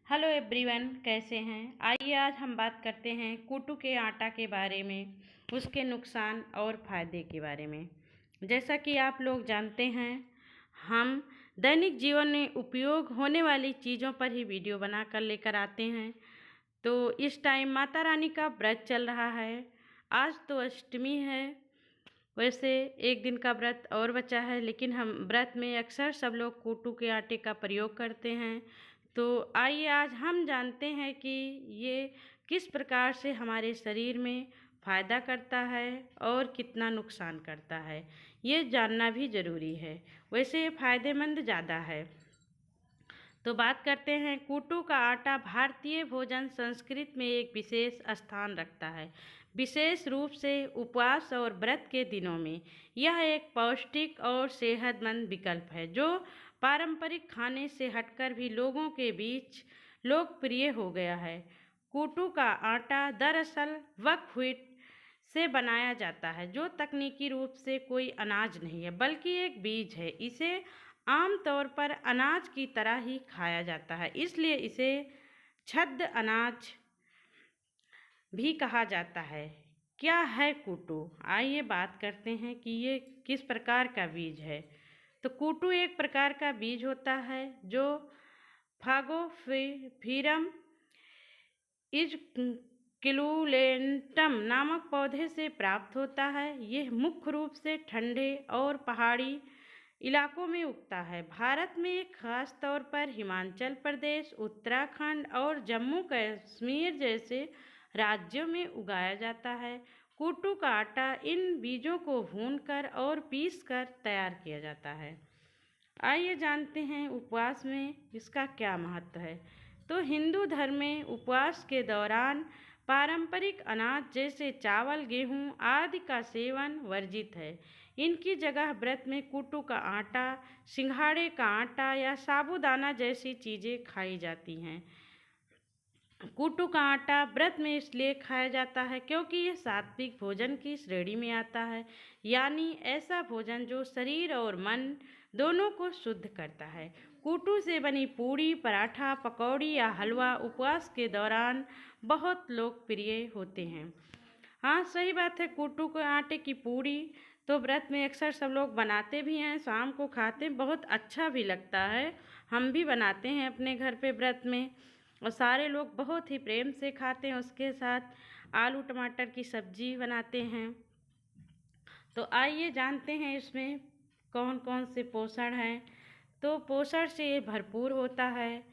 Hello everyone, कैसे हैं। आइए आज हम बात करते हैं कूटू के आटा के बारे में, उसके नुकसान और फ़ायदे के बारे में। जैसा कि आप लोग जानते हैं, हम दैनिक जीवन में उपयोग होने वाली चीज़ों पर ही वीडियो बनाकर लेकर आते हैं। तो इस टाइम माता रानी का व्रत चल रहा है। आज तो अष्टमी है। वैसे एक दिन का व्रत और बचा है, लेकिन हम व्रत में अक्सर सब लोग कूटू के आटे का प्रयोग करते हैं। तो आइए आज हम जानते हैं कि ये किस प्रकार से हमारे शरीर में फ़ायदा करता है और कितना नुकसान करता है। ये जानना भी ज़रूरी है। वैसे ये फ़ायदेमंद ज़्यादा है। तो बात करते हैं, कूटू का आटा भारतीय भोजन संस्कृति में एक विशेष स्थान रखता है। विशेष रूप से उपवास और व्रत के दिनों में यह एक पौष्टिक और सेहतमंद विकल्प है, जो पारंपरिक खाने से हटकर भी लोगों के बीच लोकप्रिय हो गया है। कूटू का आटा दरअसल बकव्हीट से बनाया जाता है, जो तकनीकी रूप से कोई अनाज नहीं है बल्कि एक बीज है। इसे आमतौर पर अनाज की तरह ही खाया जाता है, इसलिए इसे छद्म अनाज भी कहा जाता है। क्या है कूटू? आइए बात करते हैं कि ये किस प्रकार का बीज है। तो कूटू एक प्रकार का बीज होता है जो फागोफिरम इजक्लूलेंटम नामक पौधे से प्राप्त होता है। यह मुख्य रूप से ठंडे और पहाड़ी इलाकों में उगता है। भारत में खास तौर पर हिमाचल प्रदेश, उत्तराखंड और जम्मू कश्मीर जैसे राज्यों में उगाया जाता है। कूटू का आटा इन बीजों को भूनकर और पीसकर तैयार किया जाता है। आइए जानते हैं उपवास में इसका क्या महत्व है। तो हिंदू धर्म में उपवास के दौरान पारंपरिक अनाज जैसे चावल, गेहूं आदि का सेवन वर्जित है। इनकी जगह व्रत में कूटू का आटा, सिंघाड़े का आटा या साबूदाना जैसी चीज़ें खाई जाती हैं। कूटू का आटा व्रत में इसलिए खाया जाता है क्योंकि यह सात्विक भोजन की श्रेणी में आता है, यानी ऐसा भोजन जो शरीर और मन दोनों को शुद्ध करता है। कूटू से बनी पूड़ी, पराठा, पकौड़ी या हलवा उपवास के दौरान बहुत लोकप्रिय होते हैं। हाँ, सही बात है। कूटू के आटे की पूड़ी तो व्रत में अक्सर सब लोग बनाते भी हैं, शाम को खाते हैं, बहुत अच्छा भी लगता है। हम भी बनाते हैं अपने घर पे व्रत में, और सारे लोग बहुत ही प्रेम से खाते हैं। उसके साथ आलू टमाटर की सब्जी बनाते हैं। तो आइए जानते हैं इसमें कौन कौन से पोषण हैं। तो पोषण से ये भरपूर होता है।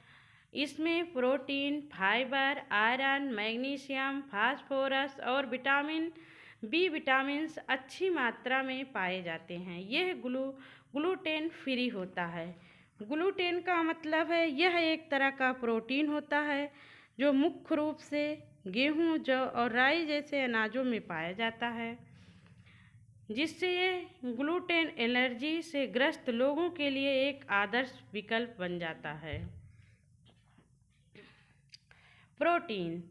इसमें protein, fibre, iron, magnesium, phosphorus और विटामिन्स अच्छी मात्रा में पाए जाते हैं। यह ग्लूटेन फ्री होता है। ग्लूटेन का मतलब है यह एक तरह का प्रोटीन होता है जो मुख्य रूप से गेहूं, जौ और राई जैसे अनाजों में पाया जाता है, जिससे ये ग्लूटेन एलर्जी से ग्रस्त लोगों के लिए एक आदर्श विकल्प बन जाता है। प्रोटीन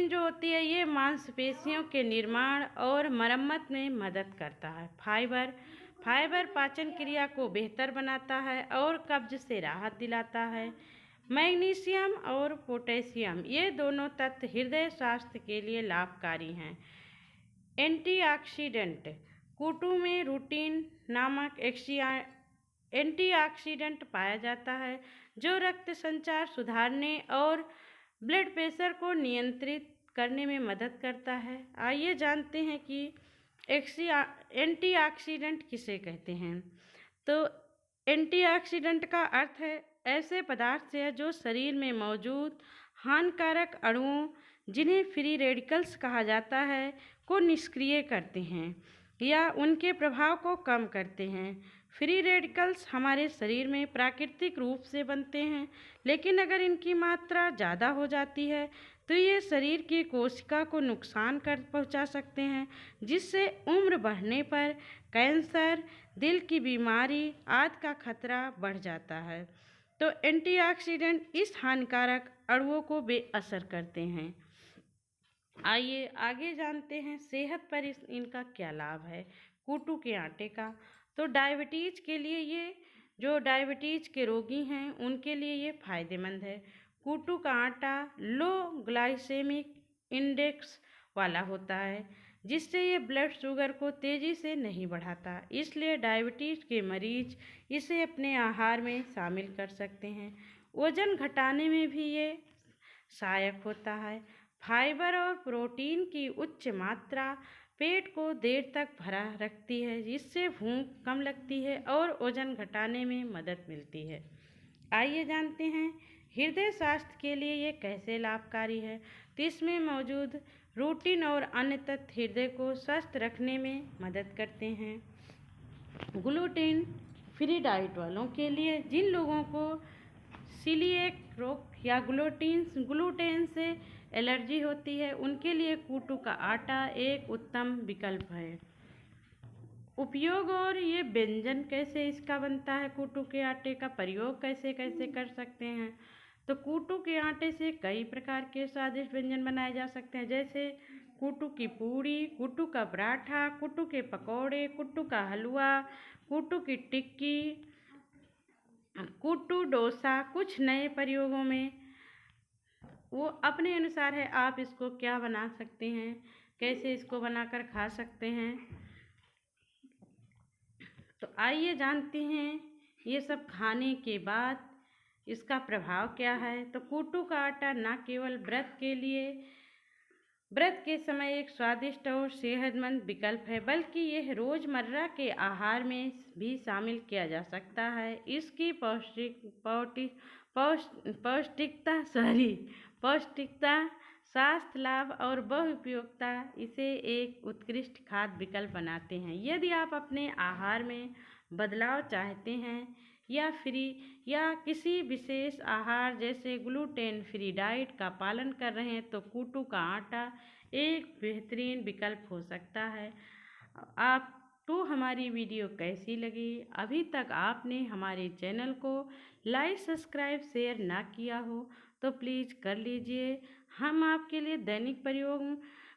जो होती है ये मांसपेशियों के निर्माण और मरम्मत में मदद करता है। फाइबर पाचन क्रिया को बेहतर बनाता है और कब्ज से राहत दिलाता है। मैग्नीशियम और पोटेशियम ये दोनों तत्व हृदय स्वास्थ्य के लिए लाभकारी हैं। एंटीऑक्सीडेंट, कूटू में रूटिन नामक एंटीऑक्सीडेंट पाया जाता है जो रक्त संचार सुधारने और ब्लड प्रेशर को नियंत्रित करने में मदद करता है। आइए जानते हैं कि एंटीऑक्सीडेंट किसे कहते हैं। तो एंटीऑक्सीडेंट का अर्थ है ऐसे पदार्थ है जो शरीर में मौजूद हानिकारक अणुओं, जिन्हें फ्री रेडिकल्स कहा जाता है, को निष्क्रिय करते हैं या उनके प्रभाव को कम करते हैं। फ्री रेडिकल्स हमारे शरीर में प्राकृतिक रूप से बनते हैं, लेकिन अगर इनकी मात्रा ज़्यादा हो जाती है तो ये शरीर की कोशिका को नुकसान कर पहुंचा सकते हैं, जिससे उम्र बढ़ने पर कैंसर, दिल की बीमारी आदि का खतरा बढ़ जाता है। तो एंटीऑक्सीडेंट इस हानिकारक अणुओं को बेअसर करते हैं। आइए आगे जानते हैं सेहत पर इनका क्या लाभ है कूटू के आटे का। तो डायबिटीज़ के लिए ये जो डायबिटीज़ के रोगी हैं उनके लिए ये फ़ायदेमंद है। कूटू का आटा लो ग्लाइसेमिक इंडेक्स वाला होता है, जिससे ये ब्लड शुगर को तेज़ी से नहीं बढ़ाता। इसलिए डायबिटीज़ के मरीज इसे अपने आहार में शामिल कर सकते हैं। वज़न घटाने में भी ये सहायक होता है। फाइबर और प्रोटीन की उच्च मात्रा पेट को देर तक भरा रखती है, जिससे भूख कम लगती है और वज़न घटाने में मदद मिलती है। आइए जानते हैं हृदय स्वास्थ्य के लिए ये कैसे लाभकारी है। तो इसमें मौजूद रूटीन और अन्य तत्व हृदय को स्वस्थ रखने में मदद करते हैं। ग्लूटेन फ्री डाइट वालों के लिए, जिन लोगों को सीलिएक रोग या ग्लूटेन से एलर्जी होती है, उनके लिए कूटू का आटा एक उत्तम विकल्प है। उपयोग और ये व्यंजन कैसे इसका बनता है, कूटू के आटे का प्रयोग कैसे कैसे कर सकते हैं। तो कूटू के आटे से कई प्रकार के स्वादिष्ट व्यंजन बनाए जा सकते हैं, जैसे कूटू की पूड़ी, कूटू का पराठा, कूटू के पकौड़े, कूटू का हलवा, कूटू की टिक्की, कूटू डोसा। कुछ नए प्रयोगों में वो अपने अनुसार है, आप इसको क्या बना सकते हैं, कैसे इसको बनाकर खा सकते हैं। तो आइए जानते हैं ये सब खाने के बाद इसका प्रभाव क्या है। तो कूटू का आटा न केवल व्रत के समय एक स्वादिष्ट और सेहतमंद विकल्प है, बल्कि यह रोज़मर्रा के आहार में भी शामिल किया जा सकता है। इसकी पौष्टिकता, स्वास्थ्य लाभ और बहुउपयोगिता इसे एक उत्कृष्ट खाद्य विकल्प बनाते हैं। यदि आप अपने आहार में बदलाव चाहते हैं या किसी विशेष आहार जैसे ग्लूटेन फ्री डाइट का पालन कर रहे हैं, तो कूटू का आटा एक बेहतरीन विकल्प हो सकता है। आपको हमारी वीडियो कैसी लगी? अभी तक आपने हमारे चैनल को लाइक, सब्सक्राइब, शेयर ना किया हो तो प्लीज़ कर लीजिए। हम आपके लिए दैनिक प्रयोग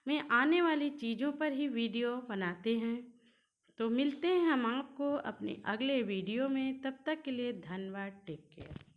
में आने वाली चीज़ों पर ही वीडियो बनाते हैं। तो मिलते हैं हम आपको अपने अगले वीडियो में। तब तक के लिए धन्यवाद। Take care.